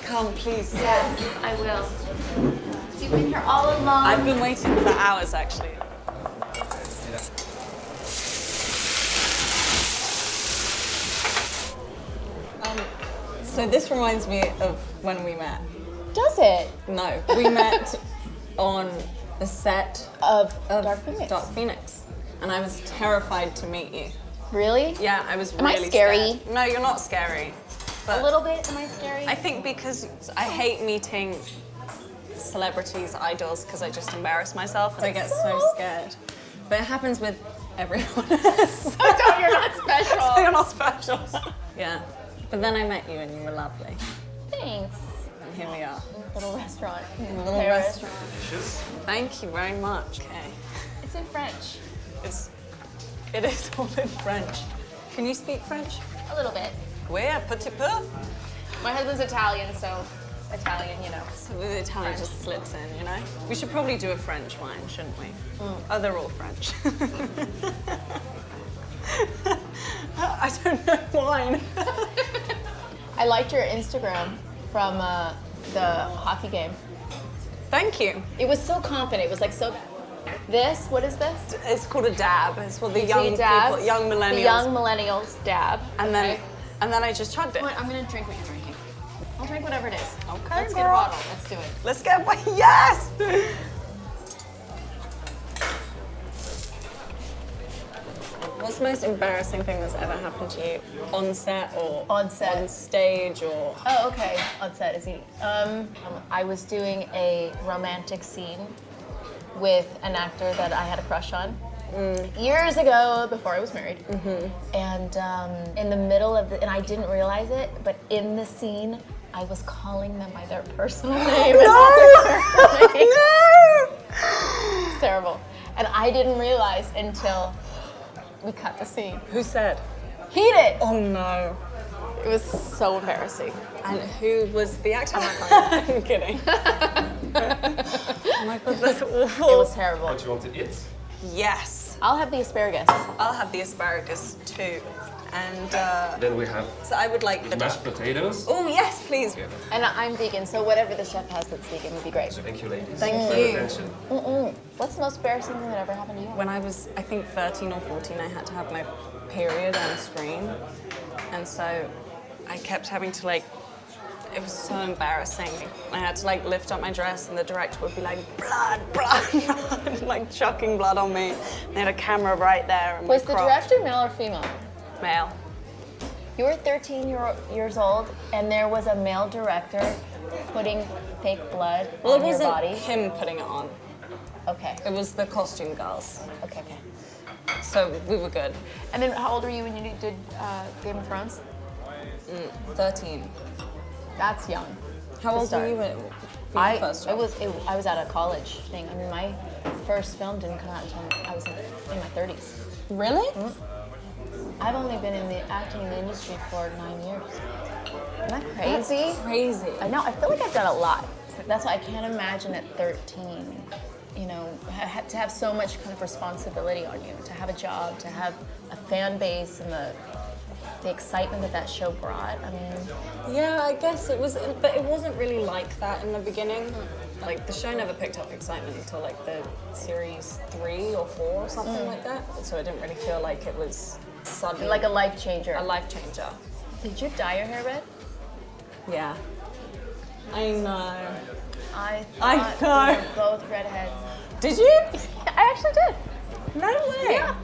Come, please. Yes, I will. You've been here all along. I've been waiting for hours, actually. So this reminds me of when we met. Does it? No, we met on the set Of Dark Phoenix. Dark Phoenix, and I was terrified to meet you. Really? Yeah, I was Am I really scary? scared. No, you're not scary. But A little bit. Am I scary? I think because I hate meeting celebrities, idols, because I just embarrass myself and I get so scared. But it happens with everyone else. Oh, you're not special. So you're not special. Yeah. But then I met you and you were lovely. Thanks. And here we are. Little restaurant. In a little Paris. restaurant. Thank you very much. Okay. It's in French. It is all in French. Can you speak French? A little bit. Oui, un petit peu. My husband's Italian, so Italian, you know. So the Italian just slips in, you know? We should probably do a French wine, shouldn't we? Oh, they're all French. I don't know wine. I liked your Instagram from the hockey game. Thank you. It was so confident. It was like so. This, what is this? It's called a dab. It's for the So young you dab, people, young millennials. The young millennials dab. And then I just chugged it. Wait, I'm gonna drink what you're drinking. I'll drink whatever it is. Okay, Let's get a girl. bottle. Let's do it. Let's get one. Yes! What's the most embarrassing thing that's ever happened to you on set or On set. on stage or? Oh, okay. On set, is he? I was doing a romantic scene with an actor that I had a crush on years ago before I was married. And in the middle of and I didn't realize it, but in the scene, I was calling them by their personal name. No! It's terrible. And I didn't realize until we cut the scene. Who said? He did. Oh no. It was so embarrassing. And who was the actor? I'm kidding. Oh my god, that's awful. It was terrible. What you want to eat? Yes. I'll have the asparagus. I'll have the asparagus too. And Then we have so I would like the mashed potatoes. Oh yes, please. And I'm vegan, so whatever the chef has that's vegan would be great. Thank you, ladies. Thank for you. your attention. What's the most embarrassing thing that ever happened to you? When I was, I think 13 or 14, I had to have my period on screen. And so I kept having to it was so embarrassing. I had to lift up my dress and the director would be like, blood, blood, blood, like chucking blood on me. They had a camera right there. And Was the director male or female? Male. You were 13 years old, and there was a male director putting fake blood Well, it on your wasn't body. him putting it on. Okay. It was the costume girls. Okay. So we were good. And then, how old were you when you did Game of Thrones? 13. That's young. How old were you when I first? I was at a college thing. I mean, my first film didn't come out until I was in my 30s. Really? I've only been in the acting industry for 9 years. Isn't that crazy? That's crazy. I know. I feel like I've done a lot. That's why I can't imagine at 13, to have so much kind of responsibility on you, to have a job, to have a fan base, and the excitement that show brought. I mean, Yeah, I guess it was, but it wasn't really like that in the beginning. The show never picked up excitement until the series 3 or 4 or something like that. So it didn't really feel like it was sudden. like a life changer. a life changer. Did you dye your hair red? Yeah. I know. I I thought know. we were both redheads. Did you? I actually did. No way. Yeah.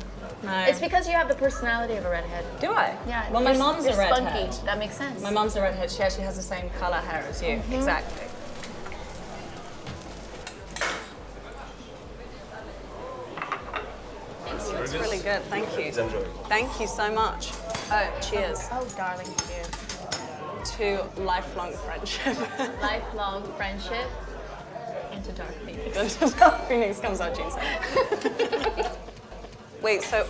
No. It's because you have the personality of a redhead. Do I? Yeah. Well, my you're- mom's a you're redhead. spunky. That makes sense. My mom's a redhead. She actually has the same color hair as you. Exactly. It's really good. Thank you. Please enjoy. Thank you so much. Oh, cheers Oh, darling, cheers. to lifelong friendship. Lifelong friendship into Dark Phoenix. Phoenix comes out June 7th. Wait, so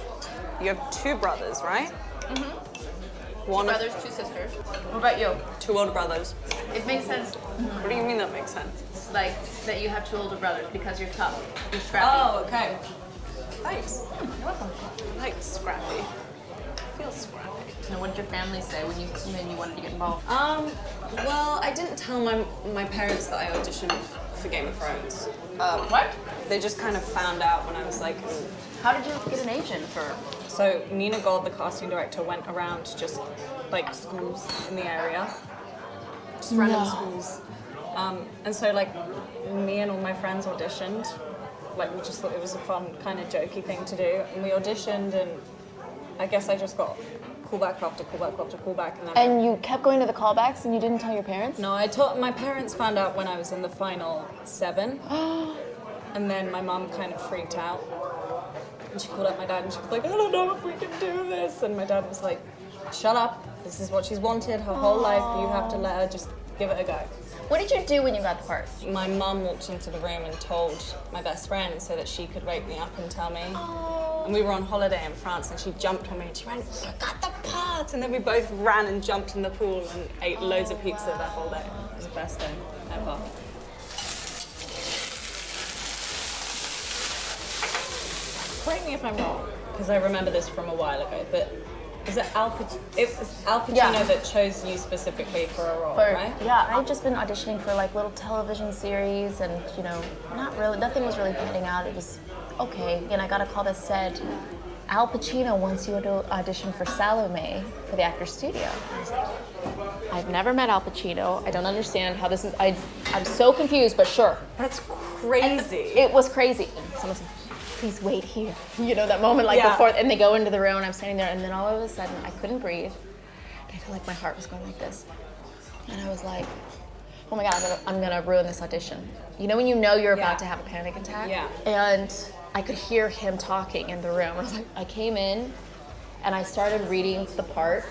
you have 2 brothers, right? Mm-hmm. One 2 brothers, 2 sisters. What about you? 2 older brothers. It makes sense. What do you mean that makes sense? Like that you have 2 older brothers because you're tough. You're scrappy. Oh, okay. Thanks. You're welcome. I like scrappy. I feel scrappy. And what did your family say when you wanted to get involved? Well, I didn't tell my parents that I auditioned for Game of Thrones. What? They just kind of found out when I was like... How did you get an agent for? So Nina Gold, the casting director, went around to just like schools in the area. Just random schools. And so like me and all my friends auditioned. Like we just thought it was a fun kind of jokey thing to do. And we auditioned and I guess I just got callback after callback after callback. And then And you kept going to the callbacks and you didn't tell your parents? no, my parents found out when I was in the final 7. And then my mum kind of freaked out. And she called up my dad and she was like, I don't know if we can do this. And my dad was like, shut up. This is what she's wanted her whole life. You have to let her just give it a go. What did you do when you got the part? My mum walked into the room and told my best friend so that she could wake me up and tell me. And we were on holiday in France and she jumped on me and she went, you got the part! And then we both ran and jumped in the pool and ate loads of pizza that whole day. It was the best day ever. Correct me if I'm wrong, because I remember this from a while ago, but was it it was Al Pacino that chose you specifically for a role, right? Yeah, I'd just been auditioning for like little television series and, you know, nothing was really panning out. It was okay. And I got a call that said, Al Pacino wants you to audition for Salome for the Actors Studio. I was like, I've never met Al Pacino. I don't understand how this is, I'm so confused, but sure. That's crazy. And it was crazy. And someone said, please wait here. You know, that moment like before, and they go into the room and I'm standing there and then all of a sudden I couldn't breathe. And I felt like my heart was going like this. And I was like, oh my God, I'm gonna ruin this audition. You know when you know you're about to have a panic attack? Yeah. And I could hear him talking in the room. I was like, I came in and I started reading the part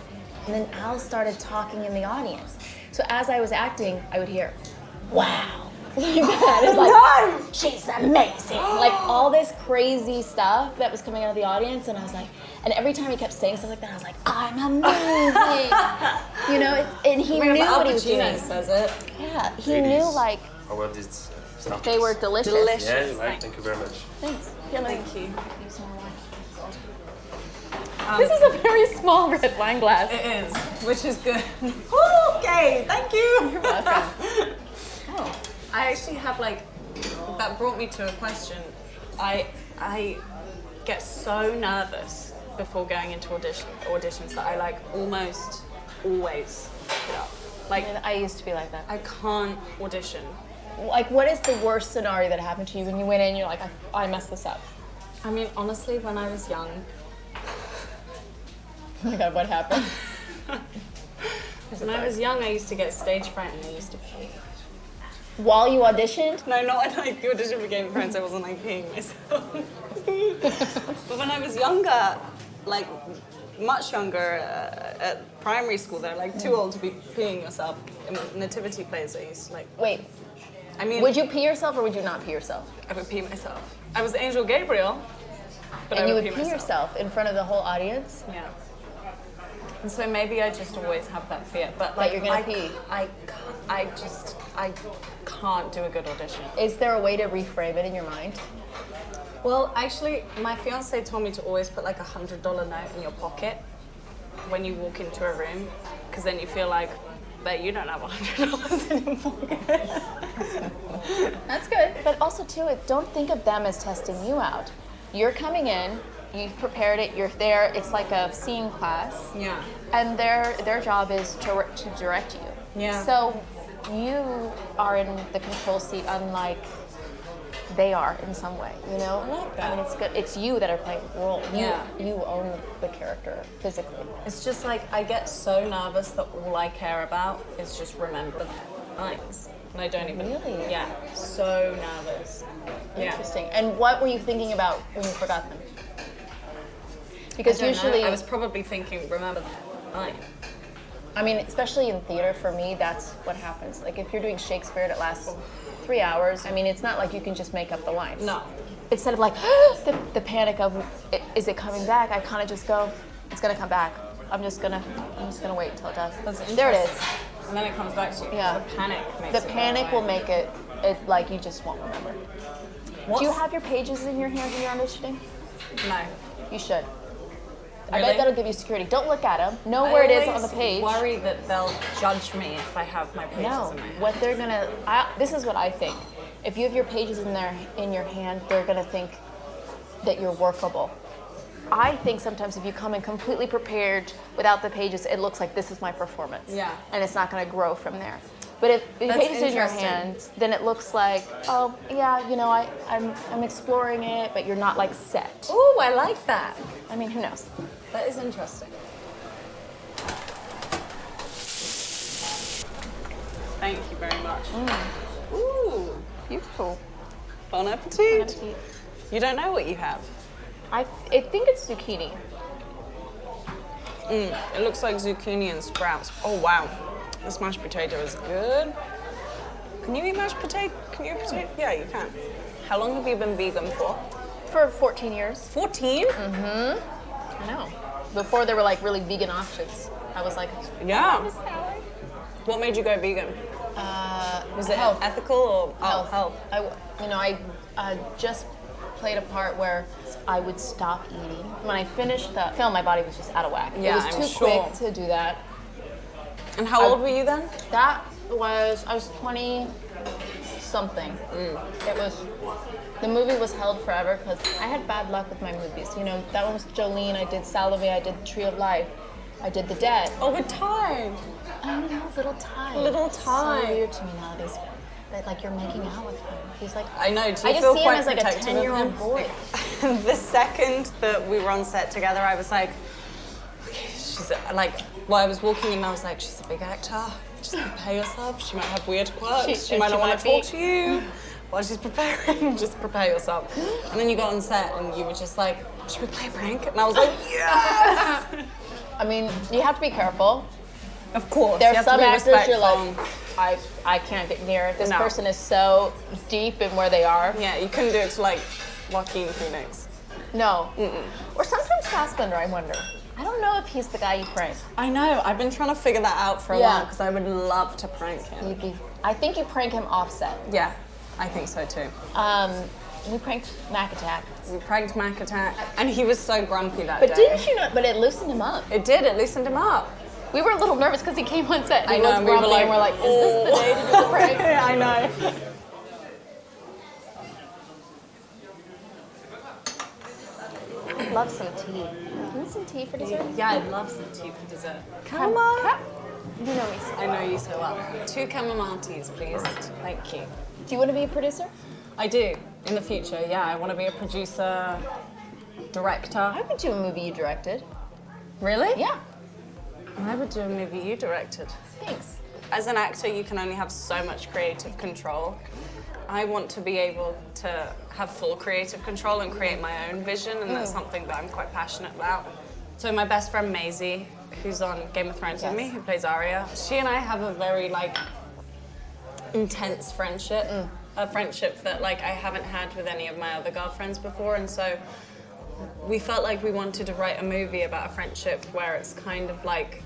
and then Al started talking in the audience. So as I was acting, I would hear, wow. Like that. It's like, she's amazing. Like all this crazy stuff that was coming out of the audience, and I was like, and every time he kept saying stuff like that, I was like, I'm amazing. You know, and he knew what he was doing. Says it. Yeah, he knew like How well did stuff? they were delicious. Yeah, you like. Thank you very much. Thanks. Yeah, Thank you. Use more wine. This is a very small red wine glass. It is, which is good. Okay, thank you. You're welcome. Oh. I actually have like, that brought me to a question. I get so nervous before going into auditions that I like almost always pick it up. Like I used to be like that. I can't audition. Like, what is the worst scenario that happened to you when you went in and you're like, I messed this up? I mean, honestly, when I was young. Oh my God, what happened? When I was young, I used to get stage fright and I used to pee. While you auditioned? No, not when I auditioned for Game of Thrones, I wasn't like peeing myself. But when I was younger, like much younger, at primary school, they're like too old to be peeing yourself. In nativity plays, I used to like. Wait, I mean, would you pee yourself or would you not pee yourself? I would pee myself. I was Angel Gabriel, but And I you would would pee myself. yourself in front of the whole audience? Yeah. And so maybe I just always have that fear, but That like you're gonna pee. I can't do a good audition. Is there a way to reframe it in your mind? Well, actually, my fiance told me to always put like $100 note in your pocket when you walk into a room, because then you feel like, but you don't have $100 in your pocket. That's good. But also too, don't think of them as testing you out. You're coming in, you've prepared it, you're there, it's like a scene class. Yeah. And their job is to direct you. Yeah. So you are in the control seat unlike they are in some way, you know? I like that. I mean, it's good. It's you that are playing the role. Yeah. You own the character physically. It's just like I get so nervous that all I care about is just remember the lines. And I don't even. Really? Yeah. So nervous. Yeah. Interesting. And what were you thinking about when you forgot them? Because I don't know. usually, I was probably thinking, remember the line. I mean, especially in theater, for me, that's what happens. Like if you're doing Shakespeare that lasts 3 hours, I mean, it's not like you can just make up the lines. No. instead of like the panic of is it coming back, I kind of just go, it's gonna come back. I'm just gonna wait until it does. There it is. And then it comes back to you. Yeah. The panic makes The it go panic away. will make it like you just won't remember. Do you have your pages in your hand when you're auditioning? No. You should. I Really? bet that'll give you security. Don't look at them. Know where it is on the page. I worry that they'll judge me if I have my pages No, in my hand. what they're gonna. This is what I think. If you have your pages in your hand, they're gonna think that you're workable. I think sometimes if you come in completely prepared without the pages, it looks like this is my performance. Yeah. And it's not gonna grow from there. But if the That's pages in your interesting. hand, then it looks like, oh yeah, I'm exploring it, but you're not like set. Ooh, I like that. I mean, who knows? That is interesting. Thank you very much. Ooh, Beautiful. bon appetit. You don't know what you have. I think it's zucchini. It looks like zucchini and sprouts. Oh wow, this mashed potato is good. Can you eat mashed potato? Can you eat potato? Yeah, you can. How long have you been vegan for? For 14 years. 14? I know. Before there were like really vegan options, I was like, Yeah. "This salad." What made you go vegan? Was it health. ethical or Health. I just played a part where I would stop eating. When I finished the film, my body was just out of whack. Yeah, it was I'm too sure. quick to do that. And how old were you then? I was 20 something. The movie was held forever because I had bad luck with my movies. You know, that one was Jolene, I did Salome, I did Tree of Life, I did The Dead. Oh, with time. I know, Little Ty. Little So Ty. weird to me nowadays that like you're making out with him. He's like, I know. Do you I just feel see him quite as like a protective of 10-year-old him? boy. The second that we were on set together, I was like, okay, she's like, well, I was walking in and I was like, she's a big actor. Just prepare yourself. She might have weird quirks. She might not want to talk to you while she's preparing. Just prepare yourself. And then you got on set and you were just like, should we play a prank? And I was like, yes! I mean, you have to be careful. Of course. There's you have to some be actors you're respectful. like, I can't get near it. This No. person is so deep in where they are. Yeah, you couldn't do it to like Joaquin Phoenix. No. Or sometimes Fassbender, I wonder. I don't know if he's the guy you prank. I know. I've been trying to figure that out for a while because I would love to prank him. I think you prank him offset. Yeah, I think so too. We pranked Mac Attack. We pranked Mac Attack, and he was so grumpy that But day. didn't you know? But it loosened him up. It did. It loosened him up. We were a little nervous because he came on set. And I he know. was And we were grumpy, like, and we're like, is this the day to do the prank? I know. I'd love some tea. You want some tea for dessert? Yeah, I'd love some tea for dessert. Come on. You know me. I know you so well. 2 chamomile teas, please. Thank you. Do you want to be a producer? I do. In the future, yeah. I want to be a producer, director. I would do a movie you directed. Really? Yeah. I would do a movie you directed. Thanks. As an actor, you can only have so much creative control. I want to be able to have full creative control and create my own vision, and that's something that I'm quite passionate about. So my best friend Maisie, who's on Game of Thrones with me, who plays Arya, she and I have a very intense friendship, a friendship that I haven't had with any of my other girlfriends before, and so we felt like we wanted to write a movie about a friendship where it's kind of like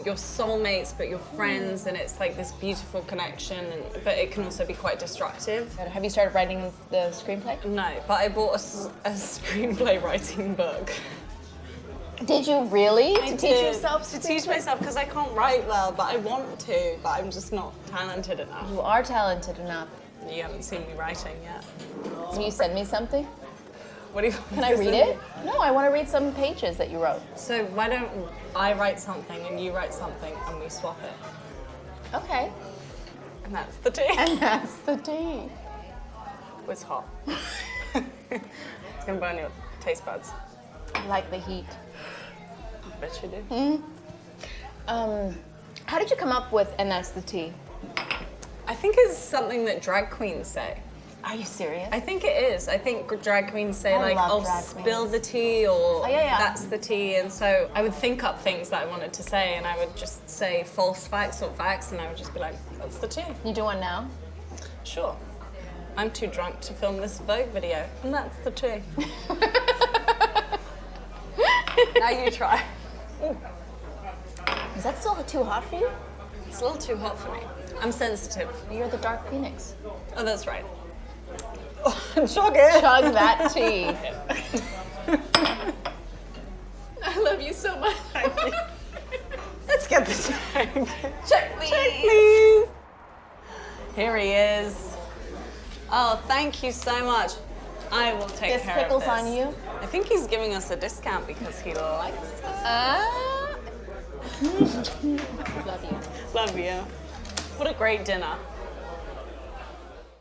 you're soulmates but you're friends, and it's like this beautiful connection, but it can also be quite destructive. Have you started writing the screenplay? No, but I bought a screenplay writing book. Did you really? I To teach did. yourself To teach myself, because I can't write well, but I want to, but I'm just not talented enough. You are talented enough. You haven't seen me writing yet. Can you send me something? What do you Can I read it? No, I want to read some pages that you wrote. So why don't I write something and you write something and we swap it? Okay. And that's the tea. And that's the tea. It's hot. It's gonna burn your taste buds. I like the heat. I bet you do. How did you come up with "and that's the tea"? I think it's something that drag queens say. Are you serious? I think it is. I think drag queens say I love oh, drag spill queens. the tea, or yeah. that's the tea. And so I would think up things that I wanted to say, and I would just say false facts or facts, and I would just be like, that's the tea. You do one now? Sure. I'm too drunk to film this Vogue video, and that's the truth. Now you try. Is that still too hot for you? It's a little too hot for me. I'm sensitive. You're the Dark Phoenix. Oh, that's right. Chug it. Chug that tea. I love you so much. Let's get the tag. Check, please. Check, please. Here he is. Oh, thank you so much. I will take This care of pickle's this. on you. I think he's giving us a discount because he likes us. Love you. Love you. What a great dinner.